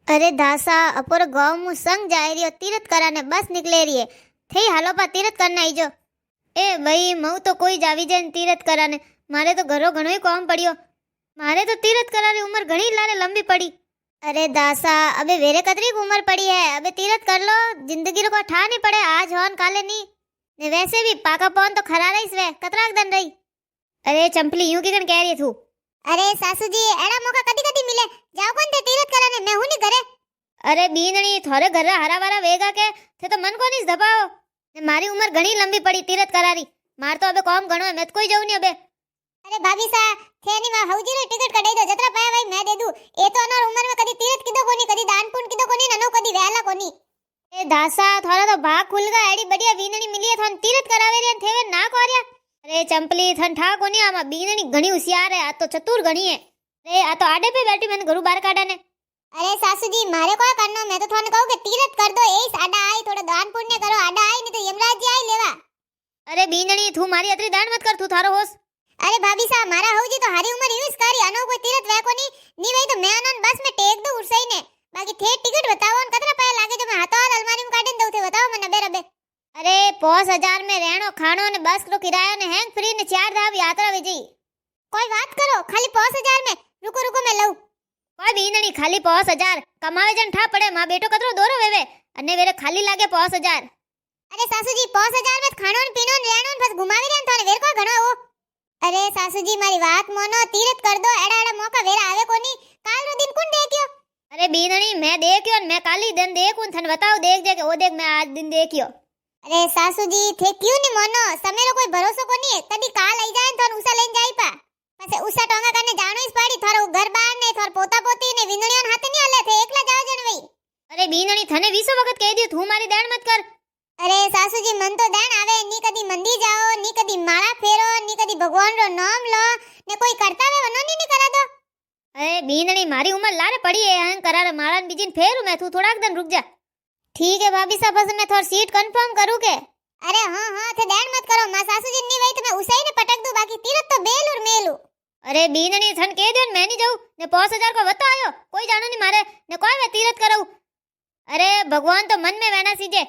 अरे दासा अपोर गांव मु संग जाए रियो तीरथ कराने बस निकले रही है थे हालो पा तीरथ करना आई जो ए भाई मऊ तो कोई जावी जाए तीरथ कराने मारे तो घरो घणो ही काम पड़ियो मारे तो तीरथ कराने उम्र घणी लारे लंबी पड़ी। अरे दासा अबे वेरे कतरी उम्र पड़ी है अबे तीरथ कर लो जिंदगी रो को ठा नहीं पड़े आज होन काले नहीं ने वैसे भी पाका पौन तो खरा रही स्वे कतराक दन रही। अरे चंपली यूं की कन कह रही तू। अरे सासू जी एड़ा मौका कदी कदी मिले जाओ कौन थे तीरथ कराने मैं हूं नहीं घरे। अरे बीनणी थोड़े घर हरा वारा वेगा के थे तो मन को नहीं दबाओ मारी उम्र घणी लंबी पड़ी तीरथ करारी मार तो अबे काम घणो है मैं तो कोई जाऊं नहीं अबे। अरे भाभी सा थे नहीं मैं हौजी रो टिकट कढाई दो जतरा पाया भाई मैं दे दूं ए तो अनार उम्र में कदी तीरथ किदो कोनी कदी दान पुण्य किदो कोनी ननो कदी वेला कोनी। ए दासा थोड़ा तो भाग खुल गया एडी बढ़िया बीनणी मिली है थन तीरथ करावे रे थेवे ना कोरिया। अरे चंपली थन ठा कोनी आमा बीनणी घणी होशियार है आ तो चतुर घणी है रे आ तो आडे पे बैठी मैंने घरू बाहर काढा ने। अरे सासू जी मारे को करनो मैं तो थाने कहूं कि तीरथ कर दो एस आडा आई थोड़ा दान पुण्य करो आडा आई नहीं तो यमराज जी आई लेवा। अरे बीनणी तू मारी अतरी दान मत कर तू थारो होश। अरे भाभी साहब मारा हौजी तो हारी उम्र यूज करी अनो कोई तीरथ वे कोनी नी वही तो मैं अनन बस में टेक दो उरसई ने बाकी थे टिकट बताओ न कतरा पैसा लागे जो मैं हाथों अलमारी में काढन दऊ थे बताओ मने बेरे बे। अरे 5000 में रहनो खानो ने बस रो किराया ने हैंग फ्री ने 4 धाव यात्रा विजई कोई बात करो खाली 5000 में रुको रुको मैं लऊ कोई बीनणी खाली 5000 कमावे जन ठा पड़े मां बेटो कतरो दोरो वेवे अने वेरे खाली लागे 5000। अरे सासू जी 5000 में खानो ने पीनो ने रहनो बस घुमावी रेन थाने वेर को घणो ओ। अरे सासू जी मारी बात मानो तीरथ कर दो एड़ा एड़ा मौका वेरा आवे कोनी काल रो दिन कुन देखियो। अरे बीनणी मैं देखियो मैं काली दिन देखूं थन बताओ देख जे के ओ देख मैं आज दिन देखियो। अरे सासू जी थे क्यों नहीं मानो समय रो कोई भरोसा कोनी है कदी काल आई जाए तो उसा लेन जाई पा पछे उसा टोंगा करने जानो इस पाड़ी थारो घर बार ने थार पोता पोती ने विंदणियों हाथे नहीं आले थे एकला जाओ जण वई। अरे बीनणी थने 20 वक्त कह दियो तू मारी दान मत कर। अरे सासू जी मन तो दान आवे नी कदी मंदी जाओ नी कदी माला फेरो नी कदी भगवान रो नाम लो ने कोई करता वे वनो नी करा दो। अरे बीनणी मारी उम्र लारे पड़ी है हं करार माळन बीजिन फेरू मैं तू थोड़ा दिन रुक जा। ठीक है भाभी साहब बस मैं थोड़ी सीट कंफर्म करूं के। अरे हां हां थे दैन मत करो मां सासू जी नी वही तो मैं उसे ही ने पटक दूं बाकी तीरथ तो बेल और मेलू। अरे बीनणी थन कह दे मैं नहीं जाऊं ने 5000 को वतो आयो कोई जानो नहीं मारे ने कोई वे तीरथ कराऊं। अरे भगवान तो मन में वेना सीजे।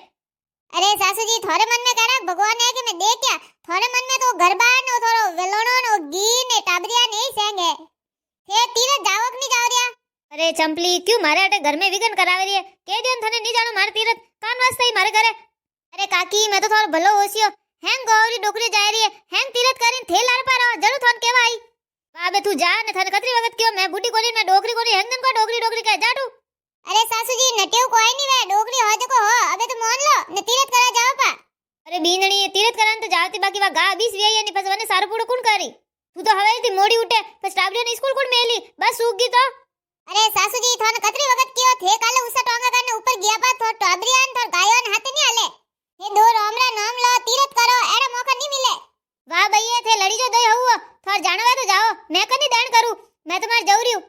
अरे सासू जी थोड़े मन में करा भगवान है कि मैं देख क्या थोड़े मन में तो घर बार नो थोड़ो वेलोणो नो घी ने टाबरिया नहीं सेंग है थे तीरथ जाओ कि नहीं जाओ रिया। अरे चंपली क्यों मारे अटे घर में विघन करावे रही है कह दे थने नहीं जानो मारे तीरथ कान वास्ते ही मारे करे। अरे काकी मैं तो थोड़ा भलो होसियो हैंग गौरी डोकरी जाय रही है हैंग तीरथ करिन थे लार पार जरूर थन केवा आई बाबे तू जा ने थने कतरी वक्त क्यों मैं बूढ़ी कोनी मैं डोकरी कोनी हैंग दिन को डोकरी डोकरी कह जाटू। अरे सासू जी नटेव कोई नहीं वे डोकरी हो जको हो अबे तो मान लो ने तीरथ करा जाओ पा। अरे बीनणी तीरथ करान तो जावती बाकी वा गा 20 वे नहीं पस वने सारो पूरो कुण करी तू तो हवेली थी मोड़ी उठे पस टाबरियो ने स्कूल कुण मेली बस सूख गई तो। अरे सासू जी थोन कतरी वक्त कियो थे काले उसा टोंगा करने ऊपर गया पा थो टाबरियान थो गायोन हाथे नहीं आले ये दो रोमरा नाम लो तीरथ करो एड़ा मौका नहीं मिले। वाह भैया थे लड़ी जो दई हुआ थोर जानवे तो जाओ मैं कदी दान करूं मैं तुम्हार जौरियू।